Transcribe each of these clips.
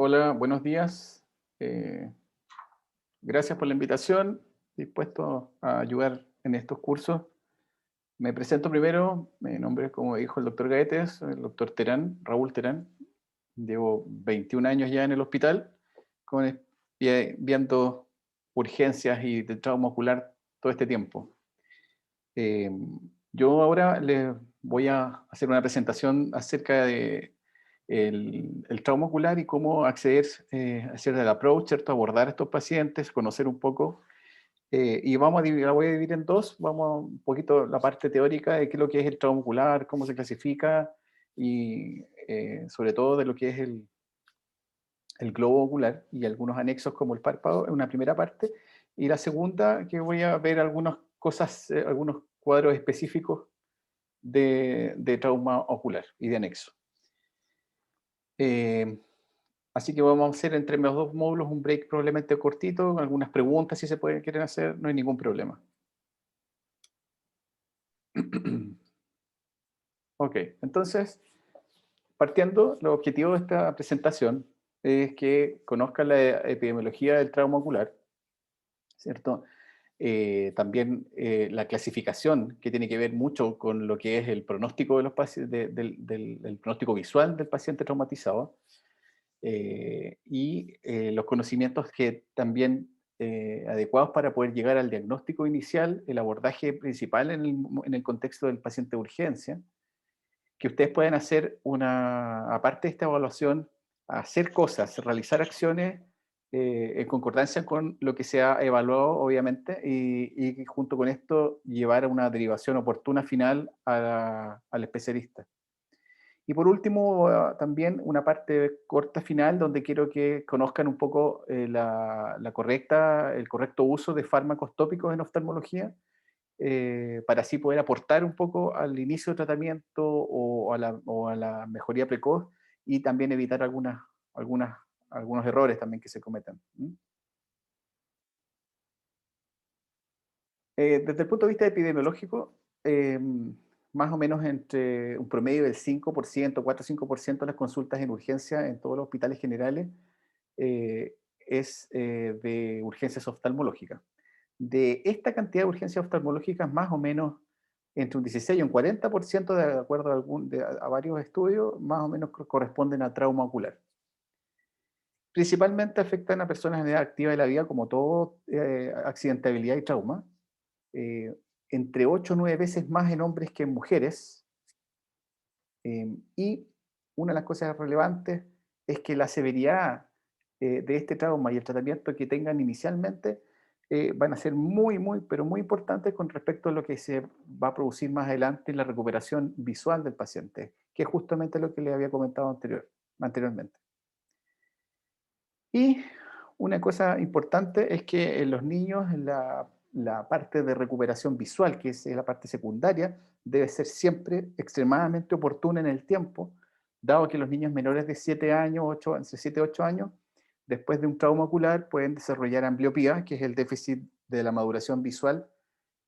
Hola, buenos días. Eh, Gracias por la invitación. Dispuesto a ayudar en estos cursos. Me presento primero. Mi nombre es, como dijo el doctor Gaetes, el doctor Terán, Raúl Terán. Llevo 21 años ya en el hospital, con, viendo urgencias y de trauma ocular todo este tiempo. Eh, yo ahora les voy a hacer una presentación acerca de el trauma ocular y cómo acceder a hacer el approach, ¿cierto? Abordar a estos pacientes, conocer un poco. Y la voy a dividir en dos. Vamos un poquito la parte teórica de qué es lo que es el trauma ocular, cómo se clasifica y sobre todo de lo que es el globo ocular y algunos anexos como el párpado en una primera parte. Y la segunda, que voy a ver algunas cosas, algunos cuadros específicos de trauma ocular y de anexo. Eh, Así que vamos a hacer entre los dos módulos un break probablemente cortito, algunas preguntas si se pueden, quieren hacer, no hay ningún problema. Ok, entonces, partiendo, el objetivo de esta presentación es que conozcan la epidemiología del trauma ocular, ¿cierto? También la clasificación, que tiene que ver mucho con lo que es el pronóstico de los del pronóstico visual del paciente traumatizado, los conocimientos que también adecuados para poder llegar al diagnóstico inicial, el abordaje principal en el contexto del paciente de urgencia, que ustedes pueden hacer aparte de esta evaluación, hacer cosas, realizar acciones en concordancia con lo que se ha evaluado, obviamente, y junto con esto llevar a una derivación oportuna final al especialista. Y por último, también una parte corta final donde quiero que conozcan un poco el correcto uso de fármacos tópicos en oftalmología, para así poder aportar un poco al inicio del tratamiento o a la mejoría precoz y también evitar algunos errores también que se cometan. ¿Mm? Desde el punto de vista epidemiológico, más o menos entre un promedio del 5%, 4 o 5% de las consultas en urgencia en todos los hospitales generales es de urgencias oftalmológicas. De esta cantidad de urgencias oftalmológicas, más o menos entre un 16 y un 40%, de acuerdo a varios estudios, más o menos corresponden a trauma ocular. Principalmente afectan a personas en edad activa de la vida, como todo accidentabilidad y trauma, eh, entre 8 o 9 veces más en hombres que en mujeres. Y una de las cosas relevantes es que la severidad de este trauma y el tratamiento que tengan inicialmente van a ser muy, muy, pero muy importantes con respecto a lo que se va a producir más adelante en la recuperación visual del paciente, que es justamente lo que le había comentado anteriormente. Y una cosa importante es que en los niños la parte de recuperación visual, que es la parte secundaria, debe ser siempre extremadamente oportuna en el tiempo, dado que los niños menores de 7 años, entre 7 y 8 años, después de un trauma ocular, pueden desarrollar ambliopía, que es el déficit de la maduración visual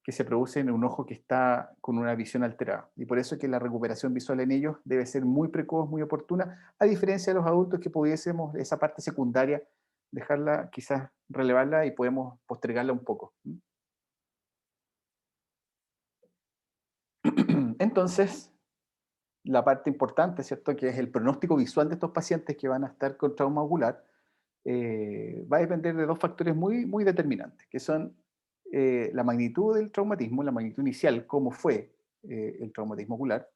que se produce en un ojo que está con una visión alterada. Y por eso es que la recuperación visual en ellos debe ser muy precoz, muy oportuna, a diferencia de los adultos que pudiésemos esa parte secundaria dejarla, quizás relevarla y podemos postergarla un poco. Entonces, la parte importante, ¿cierto? Que es el pronóstico visual de estos pacientes que van a estar con trauma ocular, va a depender de dos factores muy, muy determinantes, que son la magnitud del traumatismo, la magnitud inicial, cómo fue el traumatismo ocular,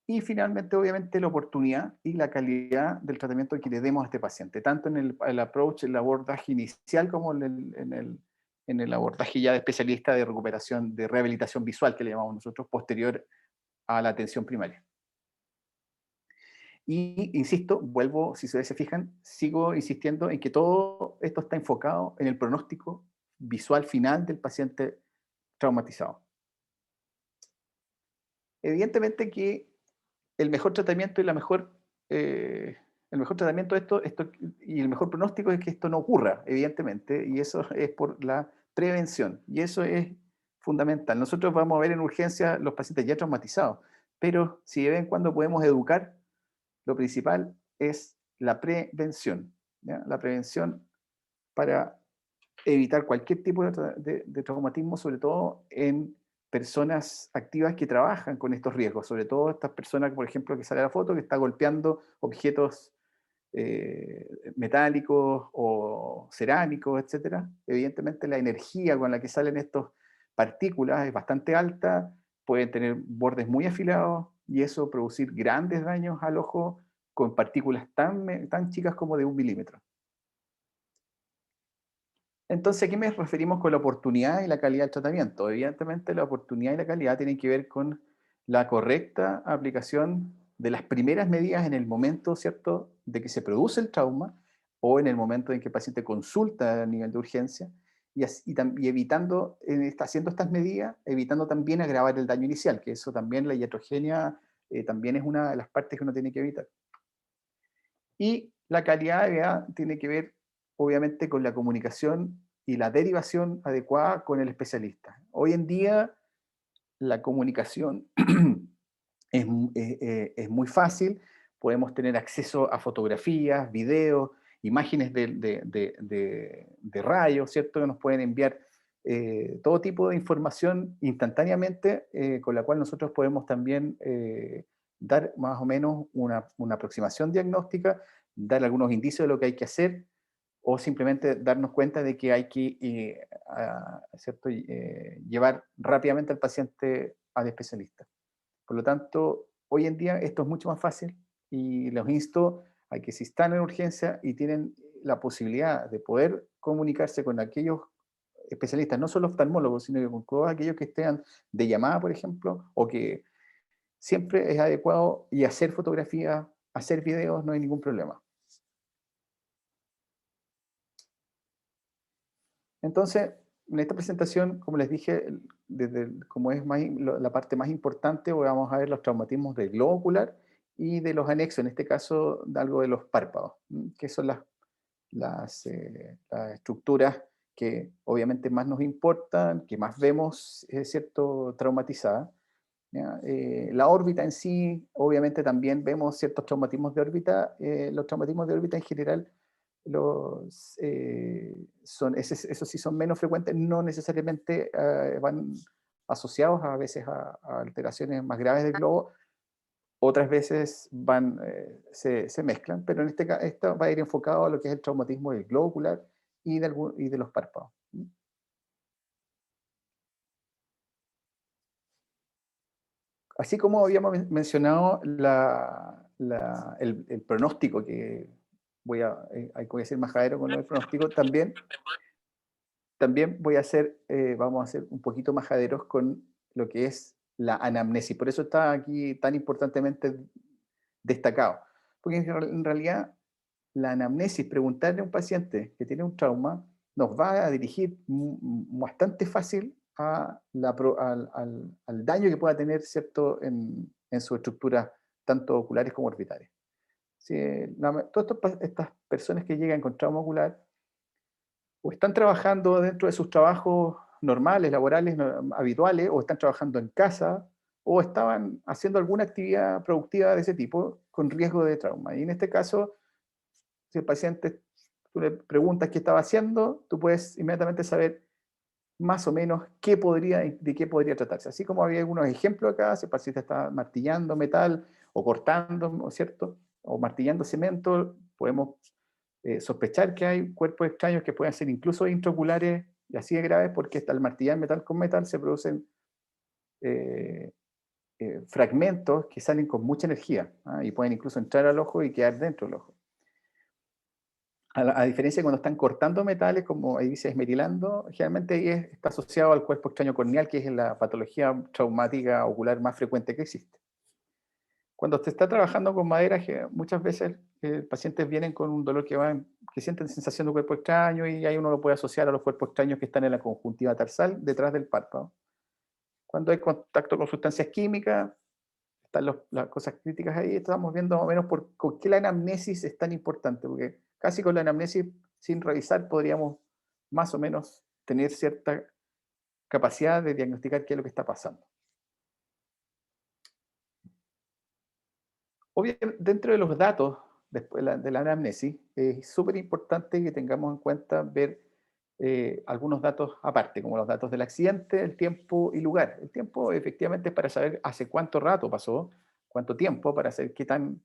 y finalmente, obviamente, la oportunidad y la calidad del tratamiento que le demos a este paciente, tanto en el approach, el abordaje inicial, como en el abordaje ya de especialista de recuperación, de rehabilitación visual, que le llamamos nosotros, posterior a la atención primaria. Y insisto, vuelvo, si ustedes se fijan, sigo insistiendo en que todo esto está enfocado en el pronóstico visual final del paciente traumatizado. Evidentemente que el mejor tratamiento y el mejor tratamiento de esto y el mejor pronóstico es que esto no ocurra, evidentemente, y eso es por la prevención, y eso es fundamental. Nosotros vamos a ver en urgencia los pacientes ya traumatizados, pero si de vez en cuando podemos educar, lo principal es la prevención. ¿ya? La prevención para evitar cualquier tipo de traumatismo, sobre todo en personas activas que trabajan con estos riesgos, sobre todo estas personas, por ejemplo, que sale a la foto, que está golpeando objetos metálicos o cerámicos, etcétera. Evidentemente la energía con la que salen estas partículas es bastante alta, pueden tener bordes muy afilados y eso producir grandes daños al ojo con partículas tan chicas como de 1 milímetro. Entonces, ¿a qué me referimos con la oportunidad y la calidad del tratamiento? Evidentemente, la oportunidad y la calidad tienen que ver con la correcta aplicación de las primeras medidas en el momento, ¿cierto?, de que se produce el trauma o en el momento en que el paciente consulta a nivel de urgencia y evitando, haciendo estas medidas, evitando también agravar el daño inicial, que eso también, la iatrogenia, también es una de las partes que uno tiene que evitar. Y la calidad de vida tiene que ver, obviamente, con la comunicación y la derivación adecuada con el especialista. Hoy en día, la comunicación es muy fácil, podemos tener acceso a fotografías, videos, imágenes de rayos, ¿cierto? Que nos pueden enviar todo tipo de información instantáneamente, con la cual nosotros podemos también dar más o menos una aproximación diagnóstica, dar algunos indicios de lo que hay que hacer, o simplemente darnos cuenta de que hay que ¿cierto? Llevar rápidamente al paciente al especialista. Por lo tanto, hoy en día esto es mucho más fácil y los insto a que si están en urgencia y tienen la posibilidad de poder comunicarse con aquellos especialistas, no solo oftalmólogos, sino que con todos aquellos que estén de llamada, por ejemplo, o que siempre es adecuado y hacer fotografías, hacer videos, no hay ningún problema. Entonces, en esta presentación, como les dije, como es la parte más importante, vamos a ver los traumatismos del globo ocular y de los anexos, en este caso, de algo de los párpados, que son las estructuras que obviamente más nos importan, que más vemos, ¿cierto?, traumatizadas. ¿Ya? La órbita en sí, obviamente también vemos ciertos traumatismos de órbita. Los traumatismos de órbita en general esos sí son menos frecuentes, no necesariamente van asociados a veces a alteraciones más graves del globo, otras veces se mezclan, pero en esto va a ir enfocado a lo que es el traumatismo del globo ocular y de los párpados. Así como habíamos mencionado el pronóstico, que hay que ser majadero con el pronóstico, también vamos a ser un poquito majaderos con lo que es la anamnesis. Por eso está aquí tan importantemente destacado. Porque en realidad la anamnesis, preguntarle a un paciente que tiene un trauma, nos va a dirigir bastante fácil al daño que pueda tener, ¿cierto?, en su estructura, tanto oculares como orbitales. Si, todas estas personas que llegan con trauma ocular o están trabajando dentro de sus trabajos normales, laborales, habituales, o están trabajando en casa, o estaban haciendo alguna actividad productiva de ese tipo con riesgo de trauma. Y en este caso, si el paciente, tú le preguntas qué estaba haciendo, tú puedes inmediatamente saber más o menos de qué podría tratarse. Así como había algunos ejemplos acá, si el paciente está martillando metal o cortando, ¿no es cierto?, o martillando cemento, podemos sospechar que hay cuerpos extraños que pueden ser incluso intraoculares y así de graves, porque al martillar metal con metal se producen eh, fragmentos que salen con mucha energía, ¿ah? Y pueden incluso entrar al ojo y quedar dentro del ojo. A diferencia de cuando están cortando metales, como ahí dice esmerilando, generalmente ahí está asociado al cuerpo extraño corneal, que es la patología traumática ocular más frecuente que existe. Cuando se está trabajando con madera, muchas veces pacientes vienen con un dolor que sienten sensación de cuerpo extraño y ahí uno lo puede asociar a los cuerpos extraños que están en la conjuntiva tarsal, detrás del párpado. Cuando hay contacto con sustancias químicas, están las cosas críticas ahí, estamos viendo más o menos con qué la anamnesis es tan importante, porque casi con la anamnesis, sin revisar, podríamos más o menos tener cierta capacidad de diagnosticar qué es lo que está pasando. Obviamente, dentro de los datos después de la anamnesis, es súper importante que tengamos en cuenta ver algunos datos aparte, como los datos del accidente, el tiempo y lugar. El tiempo efectivamente es para saber hace cuánto rato pasó, cuánto tiempo, para saber qué tan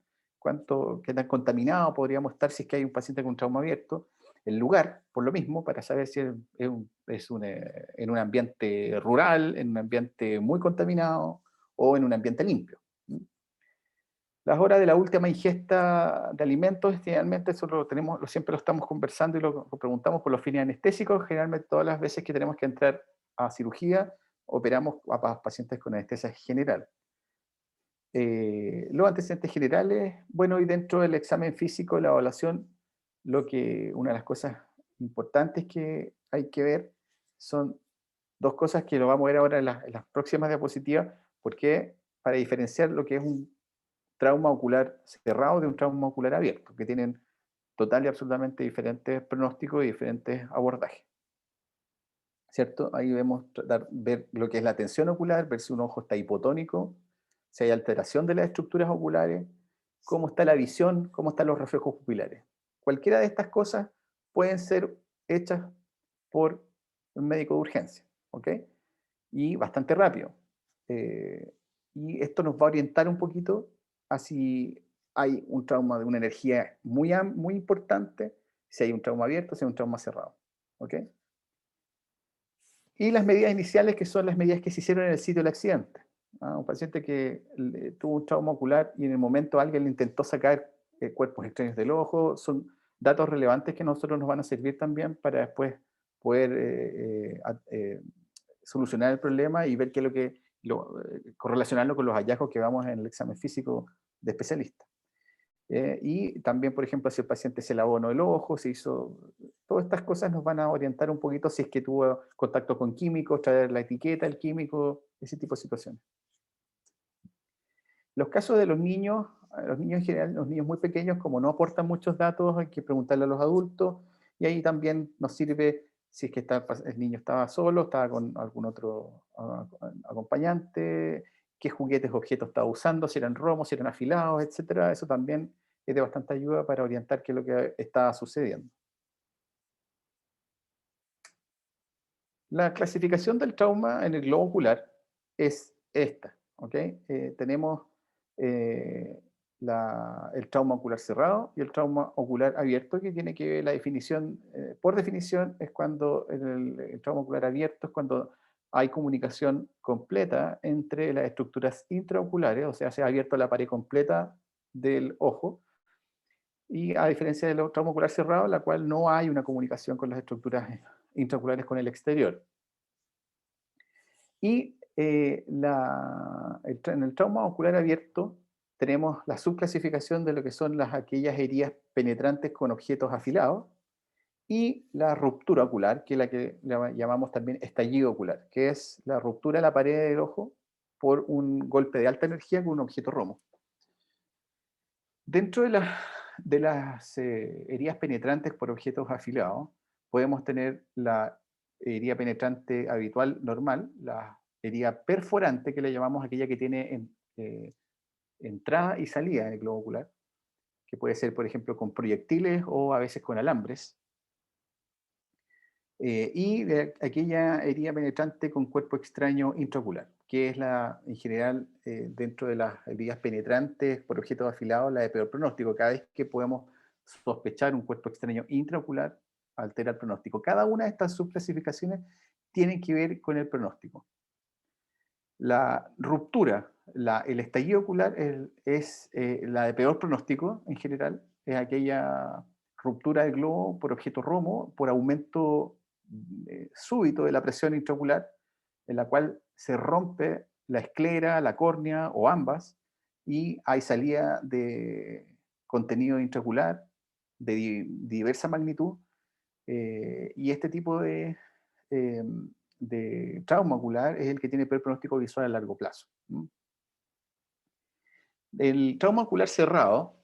contaminado podríamos estar si es que hay un paciente con trauma abierto. El lugar, por lo mismo, para saber si en un ambiente rural, en un ambiente muy contaminado o en un ambiente limpio. Las horas de la última ingesta de alimentos, generalmente eso siempre lo estamos conversando y lo preguntamos por los fines anestésicos. Generalmente todas las veces que tenemos que entrar a cirugía, operamos a pacientes con anestesia general. Los antecedentes generales, bueno, y dentro del examen físico, la evaluación, una de las cosas importantes que hay que ver son dos cosas que lo vamos a ver ahora en las próximas diapositivas, porque para diferenciar lo que es un trauma ocular cerrado de un trauma ocular abierto, que tienen total y absolutamente diferentes pronósticos y diferentes abordajes. ¿Cierto? Ahí ver lo que es la tensión ocular, ver si un ojo está hipotónico, si hay alteración de las estructuras oculares, cómo está la visión, cómo están los reflejos pupilares. Cualquiera de estas cosas pueden ser hechas por un médico de urgencia, ¿ok? Y bastante rápido. Y esto nos va a orientar un poquito a si hay un trauma de una energía muy importante, si hay un trauma abierto, si hay un trauma cerrado. ¿Ok? Y las medidas iniciales, que son las medidas que se hicieron en el sitio del accidente. Un paciente que tuvo un trauma ocular y en el momento alguien le intentó sacar cuerpos extraños del ojo, son datos relevantes que a nosotros nos van a servir también para después poder solucionar el problema y ver qué es correlacionarlo con los hallazgos que vamos en el examen físico de especialista. Y también, por ejemplo, si el paciente se lavó o no el ojo, todas estas cosas nos van a orientar un poquito si es que tuvo contacto con químicos, traer la etiqueta, el químico, ese tipo de situaciones. Los casos de los niños en general, los niños muy pequeños, como no aportan muchos datos, hay que preguntarle a los adultos, y ahí también nos sirve si es que el niño estaba solo, estaba con algún otro acompañante, qué juguetes, objetos estaba usando, si eran romos, si eran afilados, etcétera. Eso también es de bastante ayuda para orientar qué es lo que está sucediendo. La clasificación del trauma en el globo ocular es esta, ¿ok? Tenemos eh, el trauma ocular cerrado y el trauma ocular abierto, que tiene que ver la definición, por definición, es cuando el trauma ocular abierto es cuando hay comunicación completa entre las estructuras intraoculares, o sea, se ha abierto la pared completa del ojo, y a diferencia del trauma ocular cerrado, en la cual no hay una comunicación con las estructuras intraoculares con el exterior. Y en el trauma ocular abierto tenemos la subclasificación de lo que son aquellas heridas penetrantes con objetos afilados y la ruptura ocular, que es la que llamamos también estallido ocular, que es la ruptura de la pared del ojo por un golpe de alta energía con un objeto romo. Dentro de las heridas penetrantes por objetos afilados, podemos tener la herida penetrante habitual normal, la herida perforante, que le llamamos aquella que tiene entrada y salida en el globo ocular, que puede ser, por ejemplo, con proyectiles o a veces con alambres. Y de aquella herida penetrante con cuerpo extraño intraocular, que es en general, dentro de las heridas penetrantes por objetos afilados, la de peor pronóstico. Cada vez que podemos sospechar un cuerpo extraño intraocular, altera el pronóstico. Cada una de estas subclasificaciones tiene que ver con el pronóstico. La ruptura, el estallido ocular es la de peor pronóstico en general, es aquella ruptura del globo por objeto romo, por aumento súbito de la presión intraocular, en la cual se rompe la esclera, la córnea o ambas, y hay salida de contenido intraocular de diversa magnitud, y este tipo eh, de trauma ocular es el que tiene peor pronóstico visual a largo plazo. El trauma ocular cerrado,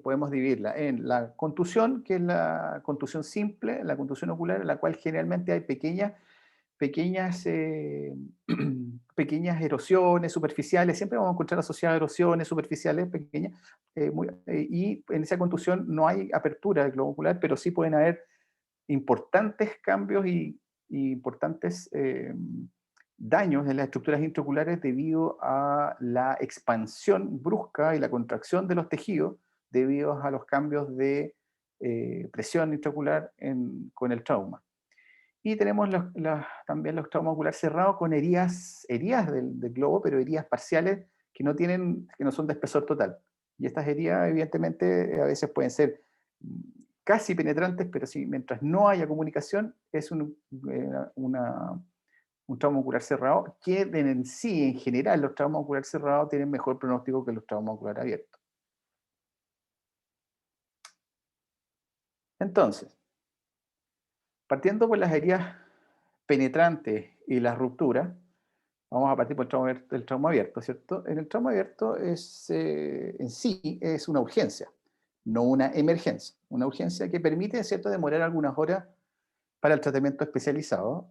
podemos dividirla en la contusión, que es la contusión simple, la contusión ocular, en la cual generalmente hay pequeñas pequeñas, pequeñas erosiones superficiales, siempre vamos a encontrar asociadas erosiones superficiales pequeñas, y en esa contusión no hay apertura del globo ocular, pero sí pueden haber importantes cambios y importantes daños en las estructuras intraoculares debido a la expansión brusca y la contracción de los tejidos debido a los cambios de presión intraocular con el trauma. Y tenemos también los traumas oculares cerrados con heridas del globo, pero heridas parciales que no son de espesor total. Y estas heridas, evidentemente, a veces pueden ser casi penetrantes, pero si mientras no haya comunicación, es un trauma ocular cerrado, que en sí, en general, los traumas oculares cerrados tienen mejor pronóstico que los traumas oculares abiertos. Entonces, partiendo por las heridas penetrantes y las rupturas, vamos a partir por el trauma abierto, ¿cierto? En el trauma abierto en sí es una urgencia, no una emergencia. Una urgencia que permite, ¿cierto?, demorar algunas horas para el tratamiento especializado.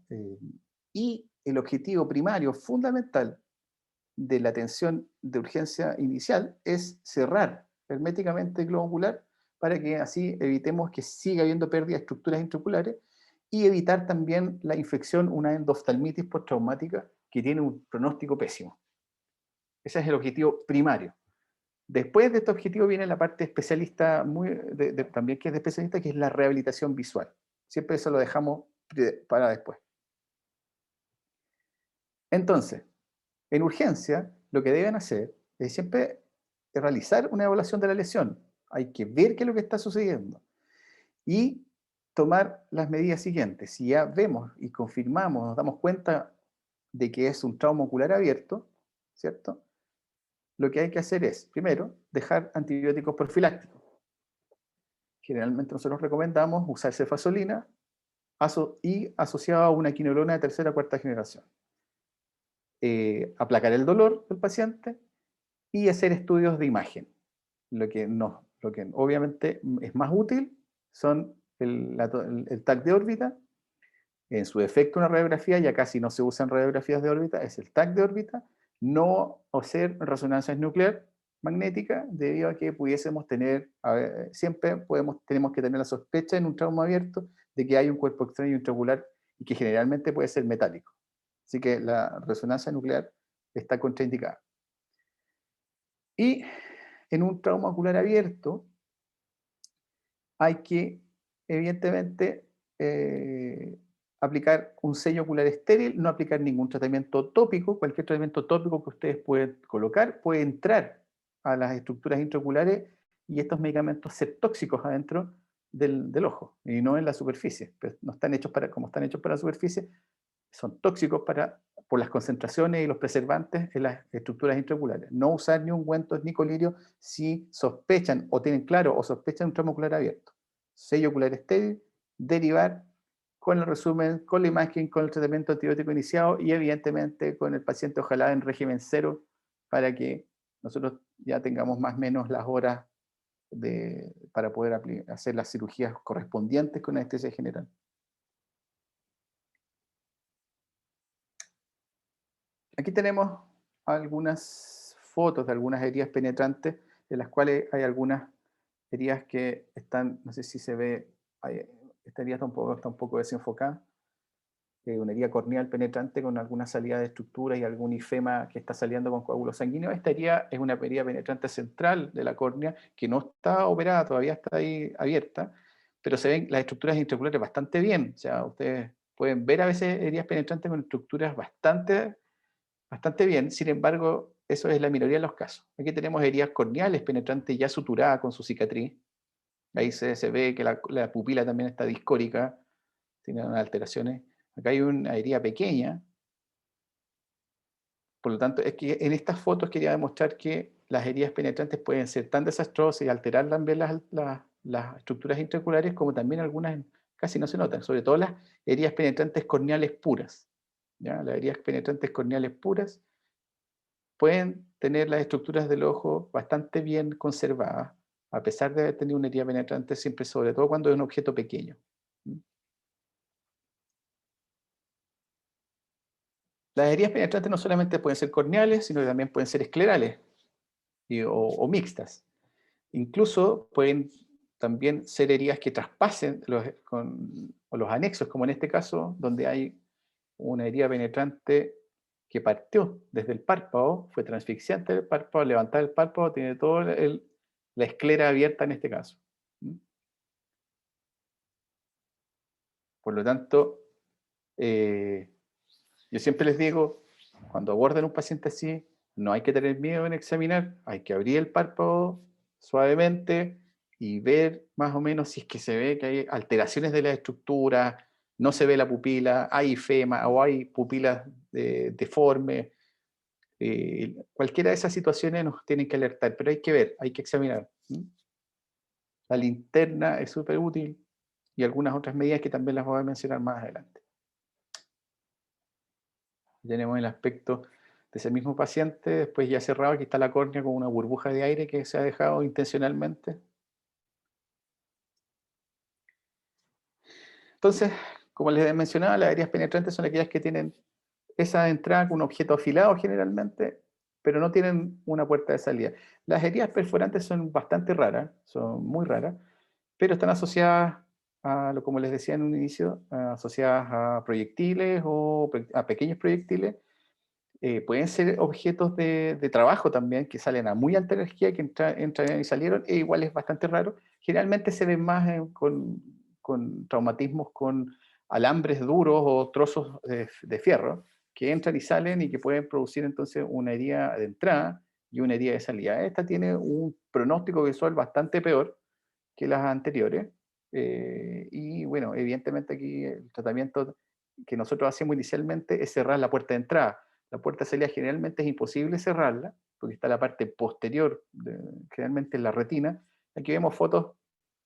Y el objetivo primario, fundamental, de la atención de urgencia inicial es cerrar herméticamente el globo ocular para que así evitemos que siga habiendo pérdida de estructuras intraoculares y evitar también la infección, una endoftalmitis postraumática que tiene un pronóstico pésimo. Ese es el objetivo primario. Después de este objetivo viene la parte especialista, también que es de especialista, que es la rehabilitación visual. Siempre eso lo dejamos para después. Entonces, en urgencia, lo que deben hacer es siempre realizar una evaluación de la lesión. Hay que ver qué es lo que está sucediendo y tomar las medidas siguientes. Si ya vemos y confirmamos, nos damos cuenta de que es un trauma ocular abierto, ¿cierto? Lo que hay que hacer es, primero, dejar antibióticos profilácticos. Generalmente nosotros recomendamos usar cefazolina y asociado a una quinolona de tercera o cuarta generación. Aplacar el dolor del paciente y hacer estudios de imagen. Lo que obviamente es más útil son el TAC de órbita, en su defecto una radiografía, ya casi no se usan radiografías de órbita, es el TAC de órbita, no hacer resonancias nuclear magnética, debido a que pudiésemos tener, siempre tenemos que tener la sospecha en un trauma abierto de que hay un cuerpo extraño intraocular y que generalmente puede ser metálico. Así que la resonancia nuclear está contraindicada. Y en un trauma ocular abierto hay que, evidentemente, aplicar un sello ocular estéril, no aplicar ningún tratamiento tópico. Cualquier tratamiento tópico que ustedes pueden colocar puede entrar a las estructuras intraoculares y estos medicamentos ser tóxicos adentro del ojo y no en la superficie. Pues no están hechos como están hechos para la superficie, son tóxicos por las concentraciones y los preservantes en las estructuras intraoculares. No usar ni ungüentos ni colirio si sospechan o tienen claro o sospechan un trauma ocular abierto. Sello ocular estéril, derivar con el resumen, con la imagen, con el tratamiento antibiótico iniciado y evidentemente con el paciente ojalá en régimen cero para que nosotros ya tengamos más o menos las horas para poder hacer las cirugías correspondientes con anestesia general. Aquí tenemos algunas fotos de algunas heridas penetrantes, en las cuales hay algunas heridas que están, no sé si se ve, esta herida está un poco desenfocada, una herida corneal penetrante con alguna salida de estructura y algún ifema que está saliendo con coágulos sanguíneos. Esta herida es una herida penetrante central de la córnea que no está operada, todavía está ahí abierta, pero se ven las estructuras intraoculares bastante bien. O sea, ustedes pueden ver a veces heridas penetrantes con estructuras bastante bien, sin embargo, eso es la minoría de los casos. Aquí tenemos heridas corneales penetrantes ya suturadas con su cicatriz. Ahí se ve que la pupila también está discórica, tiene unas alteraciones. Acá hay una herida pequeña. Por lo tanto, es que en estas fotos quería demostrar que las heridas penetrantes pueden ser tan desastrosas y alterar también las estructuras intraoculares, como también algunas casi no se notan, sobre todo las heridas penetrantes corneales puras. ¿Ya? Las heridas penetrantes corneales puras pueden tener las estructuras del ojo bastante bien conservadas, a pesar de haber tenido una herida penetrante, siempre, sobre todo cuando es un objeto pequeño. Las heridas penetrantes no solamente pueden ser corneales, sino que también pueden ser esclerales o mixtas. Incluso pueden también ser heridas que traspasen o los anexos, como en este caso, donde hay una herida penetrante que partió desde el párpado, fue transfixiante del párpado, levantar el párpado, tiene toda la esclera abierta en este caso. Por lo tanto, yo siempre les digo, cuando abordan a un paciente así, no hay que tener miedo en examinar, hay que abrir el párpado suavemente y ver más o menos si es que se ve que hay alteraciones de la estructura, no se ve la pupila, hay ifema o hay pupilas deformes. Cualquiera de esas situaciones nos tienen que alertar, pero hay que ver, hay que examinar. La linterna es súper útil y algunas otras medidas que también las voy a mencionar más adelante. Tenemos el aspecto de ese mismo paciente, después ya cerrado, aquí está la córnea con una burbuja de aire que se ha dejado intencionalmente. Entonces, como les mencionaba, las heridas penetrantes son aquellas que tienen esa entrada con un objeto afilado generalmente, pero no tienen una puerta de salida. Las heridas perforantes son bastante raras, son muy raras, pero están asociadas como les decía en un inicio, asociadas a proyectiles o a pequeños proyectiles. Pueden ser objetos de trabajo también, que salen a muy alta energía, que entran y salieron, e igual es bastante raro. Generalmente se ven más con traumatismos con alambres duros o trozos de fierro, que entran y salen y que pueden producir entonces una herida de entrada y una herida de salida. Esta tiene un pronóstico visual bastante peor que las anteriores. Y bueno, evidentemente aquí el tratamiento que nosotros hacemos inicialmente es cerrar la puerta de entrada. La puerta de salida generalmente es imposible cerrarla, porque está la parte posterior, generalmente en la retina. Aquí vemos fotos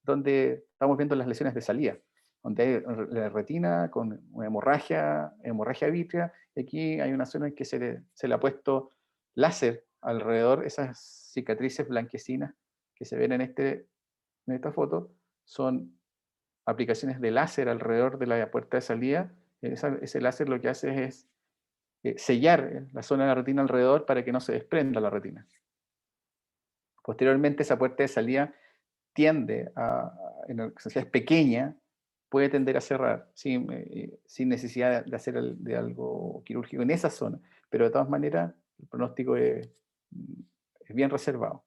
donde estamos viendo las lesiones de salida, donde hay la retina con una hemorragia vítrea, y aquí hay una zona en que se le ha puesto láser alrededor, esas cicatrices blanquecinas que se ven en esta foto, son aplicaciones de láser alrededor de la puerta de salida. Ese láser lo que hace es sellar la zona de la retina alrededor para que no se desprenda la retina. Posteriormente, esa puerta de salida tiende si es pequeña, puede tender a cerrar sin necesidad de hacer de algo quirúrgico en esa zona, pero de todas maneras el pronóstico es bien reservado.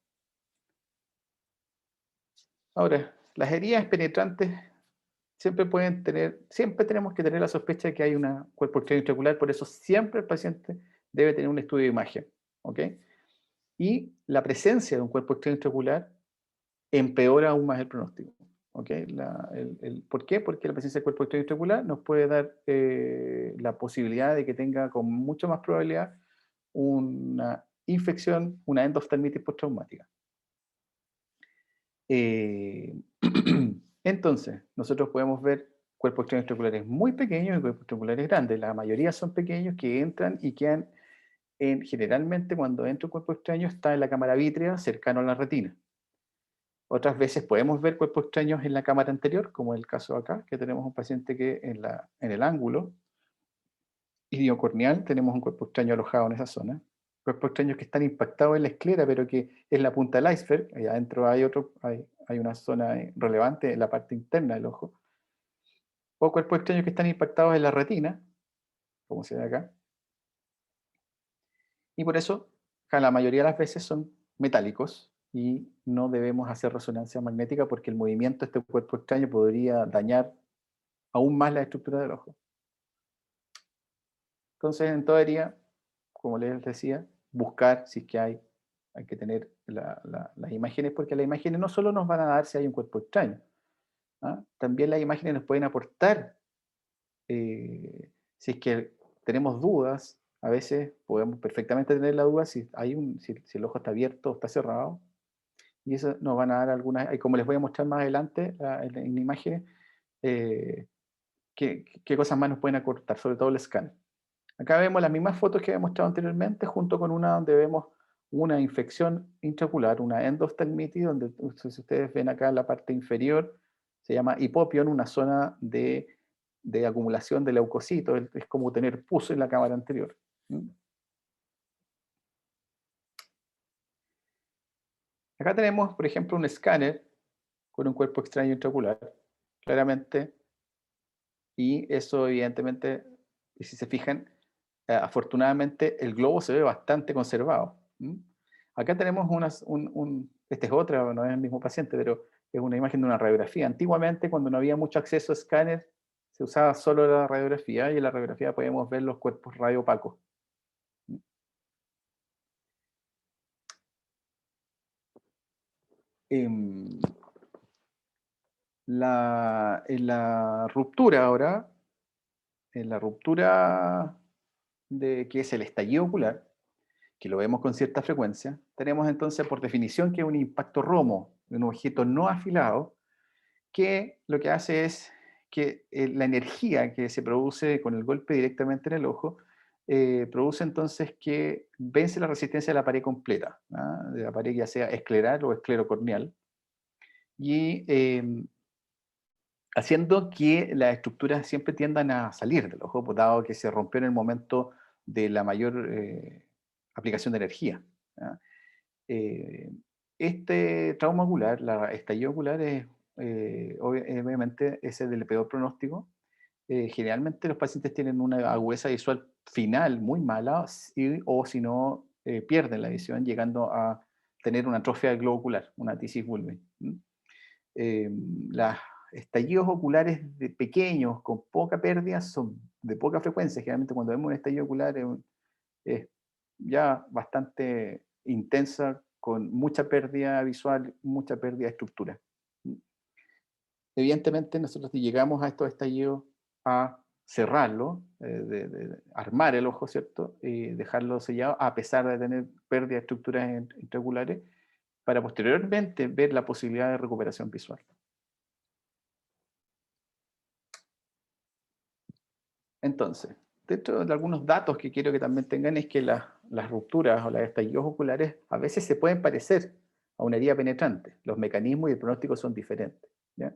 Ahora, las heridas penetrantes siempre tenemos que tener la sospecha de que hay un cuerpo extraño intraocular, por eso siempre el paciente debe tener un estudio de imagen, ¿ok? Y la presencia de un cuerpo extraño intraocular empeora aún más el pronóstico, ¿ok? ¿Por qué? Porque la presencia del cuerpo extraño intraocular nos puede dar la posibilidad de que tenga con mucha más probabilidad una infección, una endoftalmitis postraumática. Entonces, nosotros podemos ver cuerpos extraños intraoculares muy pequeños y cuerpos extraoculares grandes. La mayoría son pequeños que entran y quedan generalmente cuando entra un cuerpo extraño está en la cámara vítrea cercano a la retina. Otras veces podemos ver cuerpos extraños en la cámara anterior, como el caso acá, que tenemos un paciente que en el ángulo idiocorneal tenemos un cuerpo extraño alojado en esa zona. Cuerpos extraños que están impactados en la esclera, pero que es la punta del iceberg. Allá adentro hay una zona relevante en la parte interna del ojo. O cuerpos extraños que están impactados en la retina, como se ve acá. Y por eso, la mayoría de las veces son metálicos y no debemos hacer resonancia magnética porque el movimiento de este cuerpo extraño podría dañar aún más la estructura del ojo. Entonces, en teoría, como les decía, buscar si es que hay que tener las imágenes, porque las imágenes no solo nos van a dar si hay un cuerpo extraño, también las imágenes nos pueden aportar, si es que tenemos dudas, a veces podemos perfectamente tener la duda si el ojo está abierto o está cerrado, y eso nos van a dar algunas, como les voy a mostrar más adelante en imágenes, qué cosas más nos pueden aportar, sobre todo el scan. Acá vemos las mismas fotos que había mostrado anteriormente, junto con una donde vemos una infección intraocular, una endoftalmitis, donde si ustedes ven acá en la parte inferior, se llama hipopión, una zona de acumulación de leucocitos, es como tener pus en la cámara anterior. ¿Mm? Acá tenemos, por ejemplo, un escáner con un cuerpo extraño intraocular, claramente, y eso evidentemente, y si se fijan, afortunadamente el globo se ve bastante conservado. ¿Mm? Acá tenemos este es otra, no es el mismo paciente, pero es una imagen de una radiografía. Antiguamente, cuando no había mucho acceso a escáner, se usaba solo la radiografía, y en la radiografía podemos ver los cuerpos radiopacos. ¿Mm? Em, en la ruptura ahora, en la ruptura de que es el estallido ocular, que lo vemos con cierta frecuencia, tenemos entonces por definición que es un impacto romo de un objeto no afilado, que lo que hace es que la energía que se produce con el golpe directamente en el ojo, produce entonces que vence la resistencia de la pared completa, ¿ah? De la pared ya sea escleral o esclerocorneal, y haciendo que las estructuras siempre tiendan a salir del ojo, pues, dado que se rompió en el momento de la mayor aplicación de energía. ¿Ya? Eh, este trauma ocular, la estallido ocular, es obviamente es el del peor pronóstico. Generalmente los pacientes tienen una agudeza visual final muy mala, o si no, pierden la visión, llegando a tener una atrofia del globo ocular, una tisis bulbi. Los estallidos oculares de pequeños con poca pérdida son de poca frecuencia. Generalmente cuando vemos un estallido ocular es ya bastante intensa, con mucha pérdida visual, mucha pérdida de estructura. Evidentemente nosotros llegamos a estos estallidos a cerrarlo, armar el ojo, ¿cierto? Y dejarlo sellado a pesar de tener pérdida de estructuras intraoculares, para posteriormente ver la posibilidad de recuperación visual. Entonces, dentro de algunos datos que quiero que también tengan es que las rupturas o los estallidos oculares a veces se pueden parecer a una herida penetrante. Los mecanismos y el pronóstico son diferentes. ¿Ya?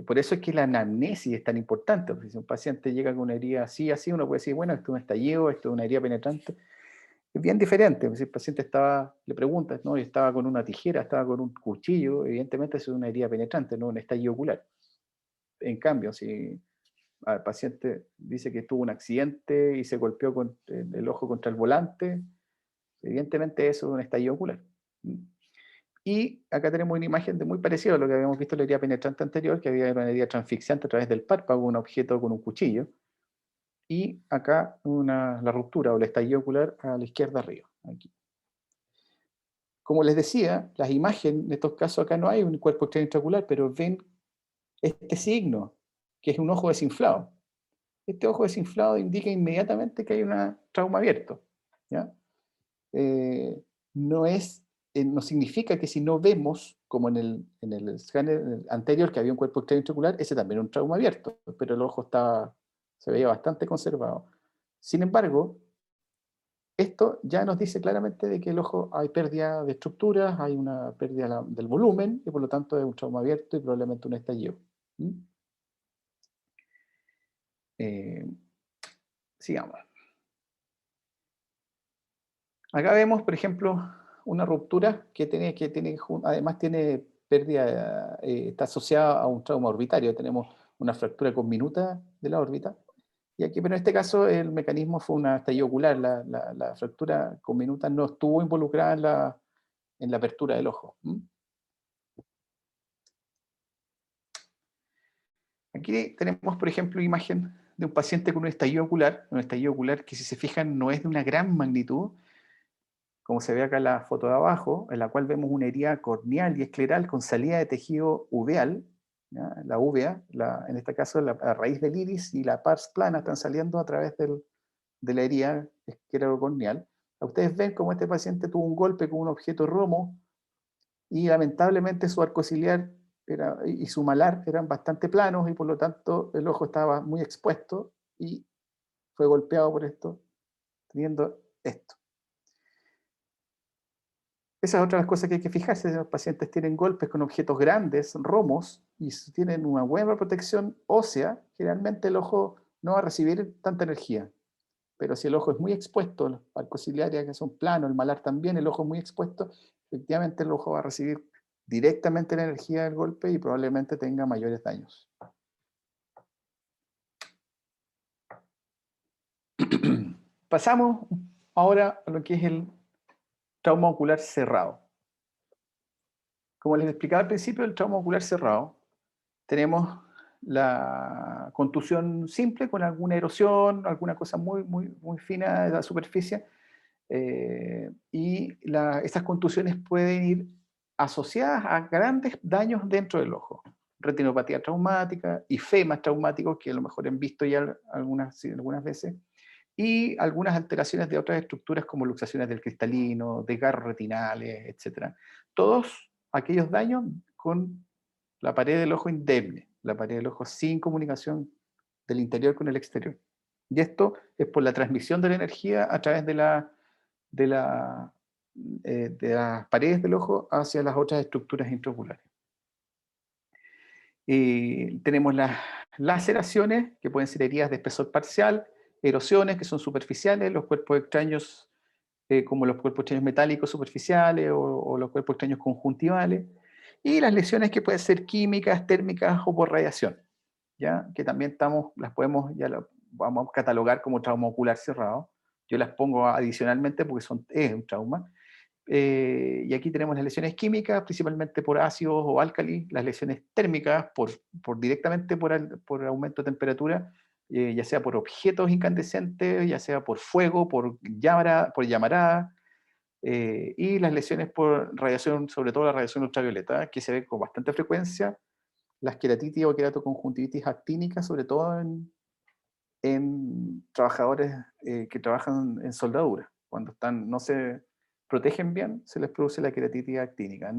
Por eso es que la anamnesis es tan importante, porque si un paciente llega con una herida así, así, uno puede decir, bueno, esto es un estallido, esto es una herida penetrante. Es bien diferente. Si el paciente le preguntas, ¿no? Y estaba con una tijera, estaba con un cuchillo, evidentemente eso es una herida penetrante, no un estallido ocular. En cambio, si el paciente dice que tuvo un accidente y se golpeó con el ojo contra el volante, evidentemente eso es un estallido ocular. Y acá tenemos una imagen muy parecida a lo que habíamos visto en la herida penetrante anterior, que había una herida transfixiante a través del párpado, un objeto con un cuchillo. Y acá la ruptura o el estallido ocular a la izquierda arriba. Aquí. Como les decía, las imágenes, en estos casos acá no hay un cuerpo extraño intraocular, pero ven este signo, que es un ojo desinflado. Este ojo desinflado indica inmediatamente que hay un trauma abierto. ¿Ya? No no significa que si no vemos, como en el escáner anterior, que había un cuerpo extraño intraocular, ese también era un trauma abierto, pero el ojo se veía bastante conservado. Sin embargo, esto ya nos dice claramente de que el ojo hay pérdida de estructuras, hay una pérdida del volumen, y por lo tanto es un trauma abierto y probablemente un estallido. ¿Mm? Eh, Sigamos. Acá vemos, por ejemplo, una ruptura además tiene pérdida, está asociada a un trauma orbitario. Tenemos una fractura conminuta de la órbita. Y aquí, pero en este caso, el mecanismo fue una estallido ocular. La fractura conminuta no estuvo involucrada en la apertura del ojo. Aquí tenemos, por ejemplo, imagen de un paciente con un estallido ocular que, si se fijan, no es de una gran magnitud, como se ve acá en la foto de abajo, en la cual vemos una herida corneal y escleral con salida de tejido uveal. ¿Ya? La uvea, en este caso la raíz del iris y la pars plana están saliendo a través de la herida esclerocorneal. Ustedes ven cómo este paciente tuvo un golpe con un objeto romo y lamentablemente su arco ciliar y su malar eran bastante planos, y por lo tanto el ojo estaba muy expuesto y fue golpeado por esto, teniendo esto. Esa es otra de las cosas que hay que fijarse. Si los pacientes tienen golpes con objetos grandes, romos, y si tienen una buena protección ósea, generalmente el ojo no va a recibir tanta energía. pero si el ojo es muy expuesto, los arcos ciliares que son planos, el malar también, el ojo es muy expuesto, efectivamente el ojo va a recibir directamente la energía del golpe y probablemente tenga mayores daños. Pasamos ahora a lo que es el trauma ocular cerrado. Como les explicaba al principio, el trauma ocular cerrado, tenemos la contusión simple con alguna erosión, alguna cosa muy fina de la superficie, y estas contusiones pueden ir asociadas a grandes daños dentro del ojo. Retinopatía traumática, ifemas traumáticos, que a lo mejor han visto ya algunas veces, y algunas alteraciones de otras estructuras como luxaciones del cristalino, desgarros retinales, etc. Todos aquellos daños con la pared del ojo indemne, la pared del ojo sin comunicación del interior con el exterior. Y esto es por la transmisión de la energía a través de las paredes del ojo hacia las otras estructuras intraoculares. Tenemos las laceraciones, que pueden ser heridas de espesor parcial, erosiones, que son superficiales, los cuerpos extraños, como los cuerpos extraños metálicos superficiales o los cuerpos extraños conjuntivales, y las lesiones que pueden ser químicas, térmicas o por radiación, ¿ya? Que también vamos a catalogar como trauma ocular cerrado. Yo las pongo adicionalmente porque es un trauma. Y aquí tenemos las lesiones químicas, principalmente por ácidos o álcalis, las lesiones térmicas directamente por aumento de temperatura, ya sea por objetos incandescentes, ya sea por fuego, por llamarada, y las lesiones por radiación, sobre todo la radiación ultravioleta, que se ve con bastante frecuencia, las queratitis o queratoconjuntivitis actínicas, sobre todo en trabajadores que trabajan en soldadura. Cuando no se protegen bien, se les produce la queratitis actínica.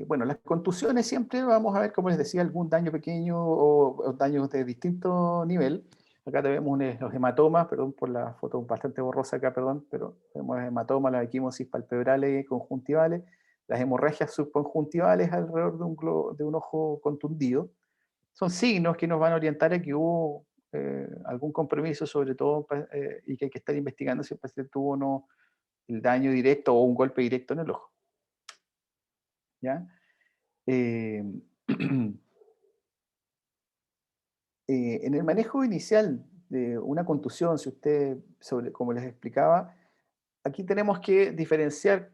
Bueno, las contusiones siempre vamos a ver, como les decía, algún daño pequeño o daños de distinto nivel. Acá tenemos los hematomas, perdón por la foto bastante borrosa acá, perdón, pero tenemos los hematomas, las equimosis palpebrales y conjuntivales, las hemorragias subconjuntivales alrededor de un ojo contundido. Son signos que nos van a orientar a que hubo algún compromiso, sobre todo, y que hay que estar investigando si el paciente tuvo o no el daño directo o un golpe directo en el ojo. ¿Ya? Eh, en el manejo inicial de una contusión, si usted, como les explicaba, aquí tenemos que diferenciar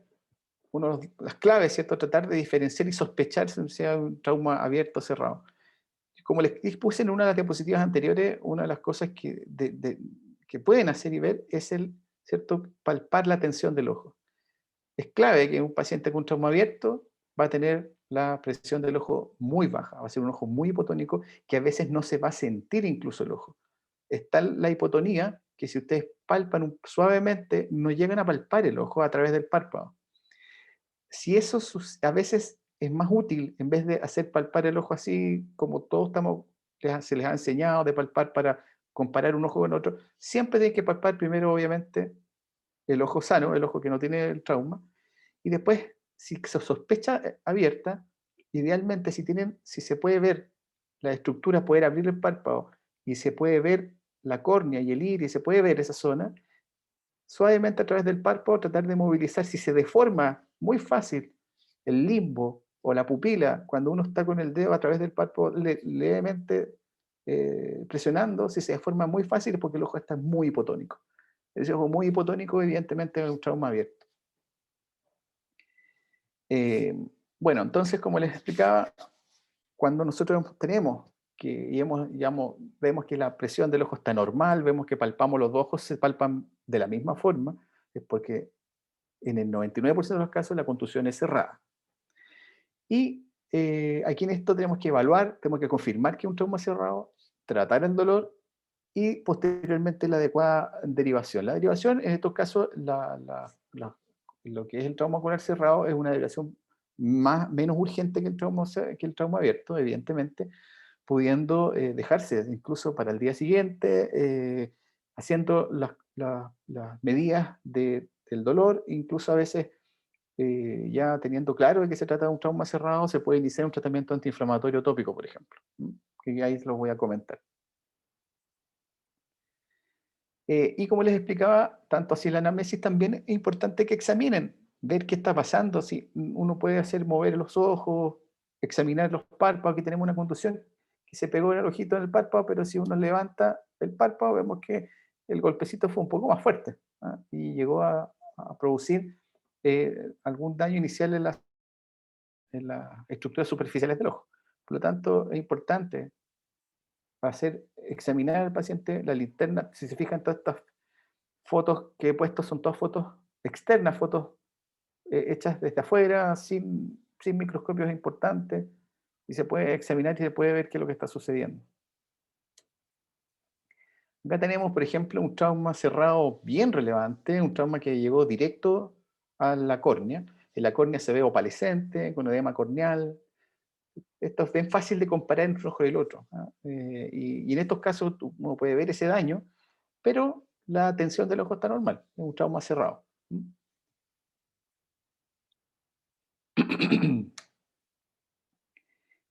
las claves, ¿cierto? Tratar de diferenciar y sospechar si sea un trauma abierto o cerrado. Como les expuse en una de las diapositivas anteriores, una de las cosas que pueden hacer y ver es ¿cierto? Palpar la tensión del ojo. Es clave que un paciente con trauma abierto va a tener la presión del ojo muy baja, va a ser un ojo muy hipotónico que a veces no se va a sentir incluso el ojo. Está la hipotonía que si ustedes palpan suavemente no llegan a palpar el ojo a través del párpado. Si eso a veces es más útil, en vez de hacer palpar el ojo así, como todos se les ha enseñado de palpar para comparar un ojo con otro, siempre tienen que palpar primero, obviamente, el ojo sano, el ojo que no tiene el trauma, y después, si se sospecha abierta, idealmente si se puede ver la estructura, poder abrir el párpado, y se puede ver la córnea y el iris, se puede ver esa zona, suavemente a través del párpado tratar de movilizar. Si se deforma muy fácil el limbo o la pupila cuando uno está con el dedo a través del párpado levemente presionando, si se deforma muy fácil es porque el ojo está muy hipotónico. Ese ojo muy hipotónico evidentemente es un trauma abierto. Bueno, entonces como les explicaba, cuando nosotros tenemos vemos que la presión del ojo está normal, vemos que palpamos los dos ojos, se palpan de la misma forma, es porque en el 99% de los casos la contusión es cerrada. Y aquí en esto tenemos que evaluar, tenemos que confirmar que es un trauma cerrado, tratar el dolor y posteriormente la adecuada derivación. La derivación, en estos casos, lo que es el trauma ocular cerrado es una derivación menos urgente que el trauma abierto, evidentemente, pudiendo dejarse incluso para el día siguiente, haciendo las medidas del dolor, incluso a veces ya teniendo claro de que se trata de un trauma cerrado, se puede iniciar un tratamiento antiinflamatorio tópico, por ejemplo, y ahí los voy a comentar. Y como les explicaba, tanto así la anamnesis también es importante que examinen, ver qué está pasando, si uno puede hacer mover los ojos, examinar los párpados, que tenemos una contusión que se pegó en el ojito en el párpado, pero si uno levanta el párpado vemos que el golpecito fue un poco más fuerte, ¿ah? Y llegó a producir algún daño inicial en las estructuras superficiales del ojo. Por lo tanto, es importante examinar al paciente la linterna. Si se fijan, todas estas fotos que he puesto son todas fotos externas, fotos hechas desde afuera, sin microscopios importantes, y se puede examinar y se puede ver qué es lo que está sucediendo. Acá tenemos, por ejemplo, un trauma cerrado bien relevante, un trauma que llegó directo a la córnea. En la córnea se ve opalescente, con edema corneal. Esto es bien fácil de comparar entre un ojo y el otro, ¿ah? Y en estos casos uno puede ver ese daño, pero la tensión del ojo está normal, es un trauma cerrado.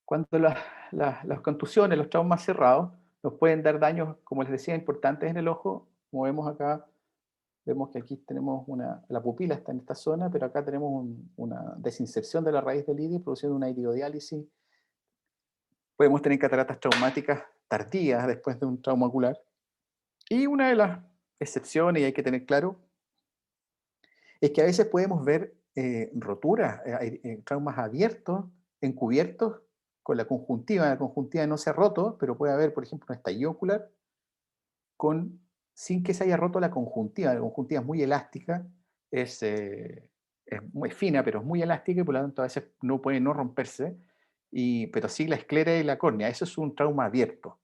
Cuando las contusiones, los traumas cerrados, nos pueden dar daños, como les decía, importantes en el ojo. Como vemos acá, vemos que aquí tenemos la pupila está en esta zona, pero acá tenemos una desinserción de la raíz del iris, produciendo una iridodiálisis. Podemos tener cataratas traumáticas tardías después de un trauma ocular. Y una de las excepciones, y hay que tener claro, es que a veces podemos ver roturas, traumas abiertos, encubiertos con la conjuntiva. La conjuntiva no se ha roto, pero puede haber, por ejemplo, un estallido ocular sin que se haya roto la conjuntiva. La conjuntiva es muy elástica, es muy fina, pero es muy elástica y por lo tanto a veces no puede no romperse, pero sí la esclera y la córnea. Eso es un trauma abierto,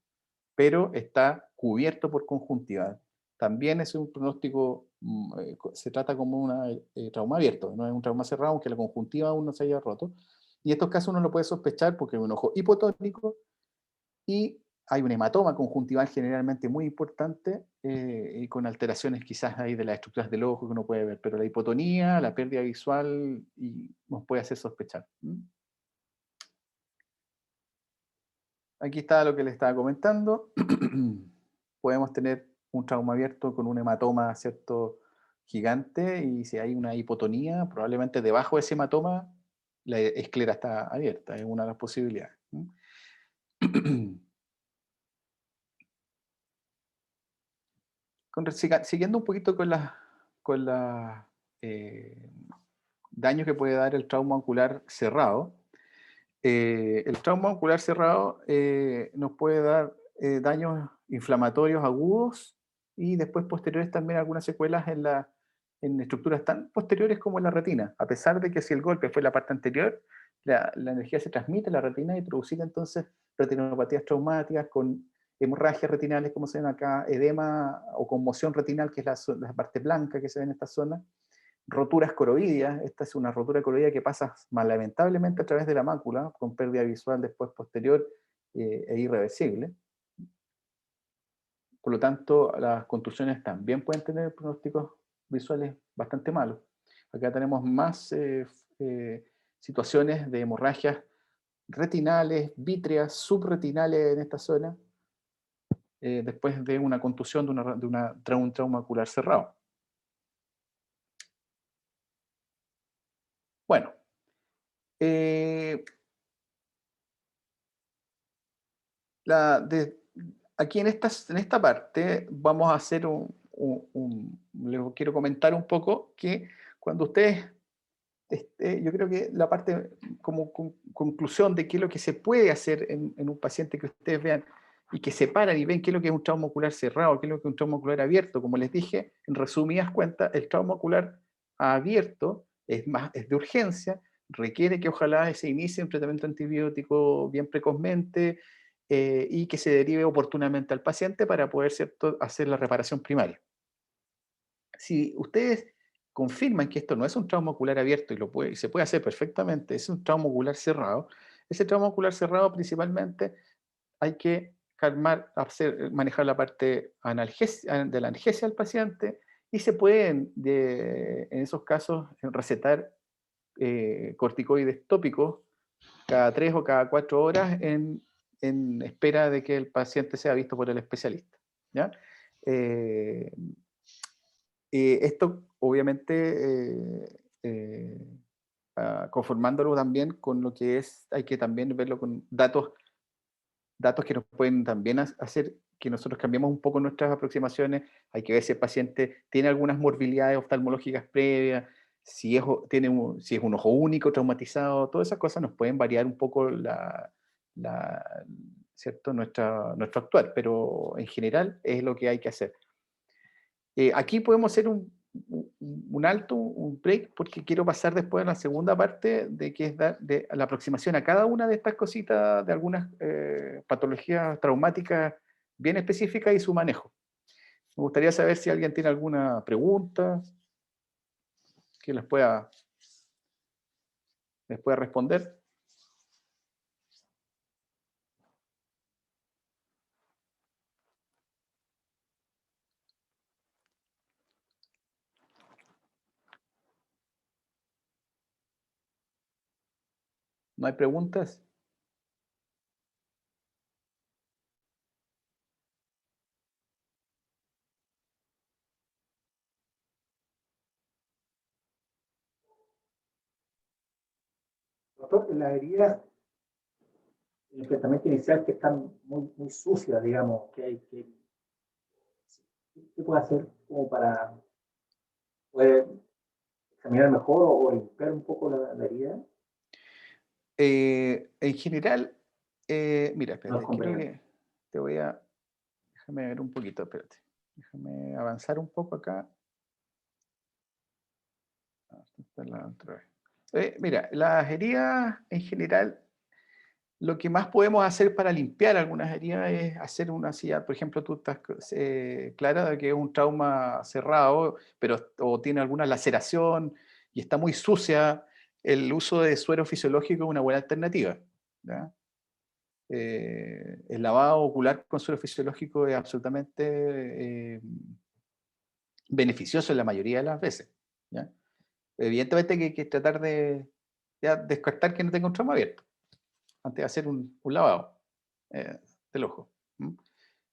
pero está cubierto por conjuntiva. También es un pronóstico, se trata como un trauma abierto, no es un trauma cerrado, aunque la conjuntiva aún no se haya roto. Y en estos casos uno lo puede sospechar porque es un ojo hipotónico y hay un hematoma conjuntival generalmente muy importante y con alteraciones quizás ahí de las estructuras del ojo que uno puede ver, pero la hipotonía, la pérdida visual nos puede hacer sospechar. Aquí está lo que les estaba comentando. Podemos tener un trauma abierto con un hematoma, ¿cierto?, gigante, y si hay una hipotonía, probablemente debajo de ese hematoma la esclera está abierta, es una de las posibilidades. Siguiendo un poquito con la daño que puede dar el trauma ocular cerrado. El trauma ocular cerrado nos puede dar daños inflamatorios agudos y después posteriores también algunas secuelas en estructuras tan posteriores como en la retina, a pesar de que si el golpe fue en la parte anterior, la energía se transmite a la retina y producir entonces retinopatías traumáticas con hemorragias retinales, como se ven acá, edema o conmoción retinal, que es la parte blanca que se ve en esta zona, roturas coroideas. Esta es una rotura coroidea que pasa lamentablemente a través de la mácula, con pérdida visual después posterior e irreversible. Por lo tanto, las contusiones también pueden tener pronósticos visuales bastante malos. Acá tenemos más situaciones de hemorragias retinales, vítreas, subretinales en esta zona, después de una contusión de un trauma ocular cerrado. Bueno, aquí en esta parte vamos a hacer les quiero comentar un poco que cuando ustedes, yo creo que la parte como conclusión de qué es lo que se puede hacer en un paciente que ustedes vean y que se paran y ven qué es lo que es un trauma ocular cerrado, qué es lo que es un trauma ocular abierto. Como les dije, en resumidas cuentas, el trauma ocular abierto es de urgencia, requiere que ojalá se inicie un tratamiento antibiótico bien precozmente y que se derive oportunamente al paciente para poder, ¿cierto?, hacer la reparación primaria. Si ustedes confirman que esto no es un trauma ocular abierto y se puede hacer perfectamente, es un trauma ocular cerrado, ese trauma ocular cerrado principalmente hay que manejar la parte de la analgesia al paciente y se pueden, en esos casos, recetar corticoides tópicos cada 3 o cada 4 horas en espera de que el paciente sea visto por el especialista, ¿ya? Esto obviamente conformándolo también con lo que es, hay que también verlo con datos que nos pueden también hacer que nosotros cambiemos un poco nuestras aproximaciones. Hay que ver si el paciente tiene algunas morbilidades oftalmológicas previas, si es un ojo único traumatizado, todas esas cosas nos pueden variar un poco ¿cierto? Nuestro actuar, pero en general es lo que hay que hacer. Aquí podemos hacer un alto, un break, porque quiero pasar después a la segunda parte, de que es de la aproximación a cada una de estas cositas, de algunas patologías traumáticas bien específicas y su manejo. Me gustaría saber si alguien tiene alguna pregunta que les pueda responder. ¿No hay preguntas? Doctor, en las heridas, el enfrentamiento inicial que están muy sucias, digamos, ¿qué puede hacer como para poder examinar mejor o limpiar un poco la herida? En general, mira, No es espérate, creo conveniente. que déjame ver un poquito, espérate. Déjame avanzar un poco acá. Esta es la otra vez. Mira, las heridas en general, lo que más podemos hacer para limpiar algunas heridas es hacer una silla. Por ejemplo, tú estás clara de que es un trauma cerrado, pero o tiene alguna laceración y está muy sucia. El uso de suero fisiológico es una buena alternativa, ¿ya? El lavado ocular con suero fisiológico es absolutamente beneficioso en la mayoría de las veces, ¿ya? Evidentemente que hay que tratar de ya descartar que no tenga un trauma abierto antes de hacer un lavado del ojo. ¿M?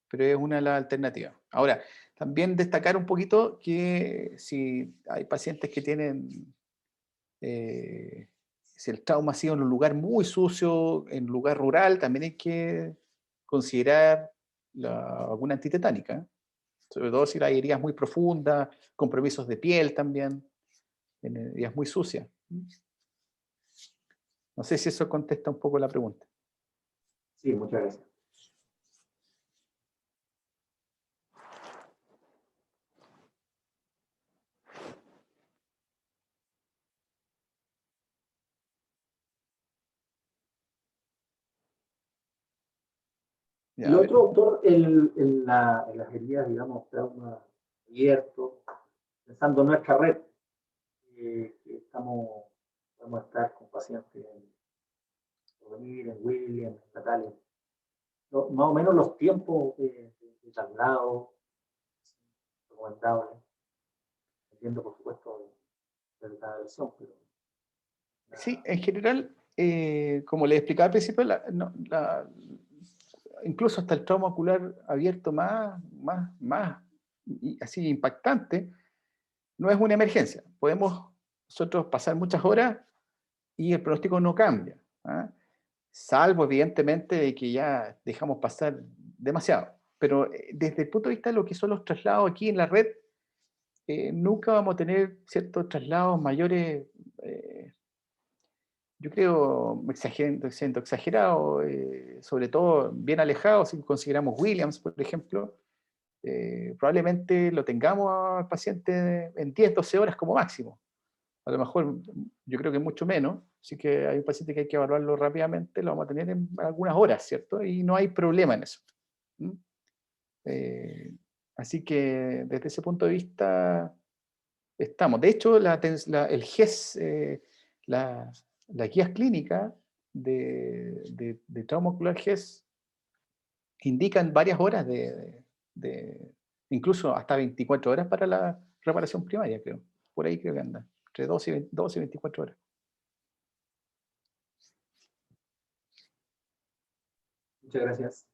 Pero es una de las alternativas. Ahora, también destacar un poquito que si hay pacientes que tienen, si el trauma ha sido en un lugar muy sucio, en un lugar rural, también hay que considerar la vacuna antitetánica, ¿eh? Sobre todo si la herida es muy profunda, compromisos de piel también, en heridas muy sucias. No sé si eso contesta un poco la pregunta. Sí, muchas gracias. Y Ya, a lo ver. otro, doctor, en las heridas, digamos, trauma abierto, pensando en nuestra red, que podemos estar con pacientes en Porvenir, en Williams, en Natales, más o menos los tiempos de traslado recomendables, dependiendo, por supuesto, de cada versión, pero Sí, la- en general, como les explicaba al principio, incluso hasta el trauma ocular abierto más así impactante, no es una emergencia. Podemos nosotros pasar muchas horas y el pronóstico no cambia, ¿ah? Salvo evidentemente de que ya dejamos pasar demasiado. Pero desde el punto de vista de lo que son los traslados aquí en la red, nunca vamos a tener ciertos traslados mayores. Yo creo, siendo exagerado, sobre todo bien alejado, si consideramos Williams, por ejemplo, probablemente lo tengamos al paciente en 10, 12 horas como máximo. A lo mejor yo creo que mucho menos, así que hay un paciente que hay que evaluarlo rápidamente, lo vamos a tener en algunas horas, ¿cierto? Y no hay problema en eso. ¿Mm? Eh, Así que desde ese punto de vista estamos. De hecho, el GES, la, las guías clínicas de trauma ocular GES indican varias horas incluso hasta 24 horas para la reparación primaria, creo. Por ahí creo que anda, entre 12 y 24 horas. Muchas gracias.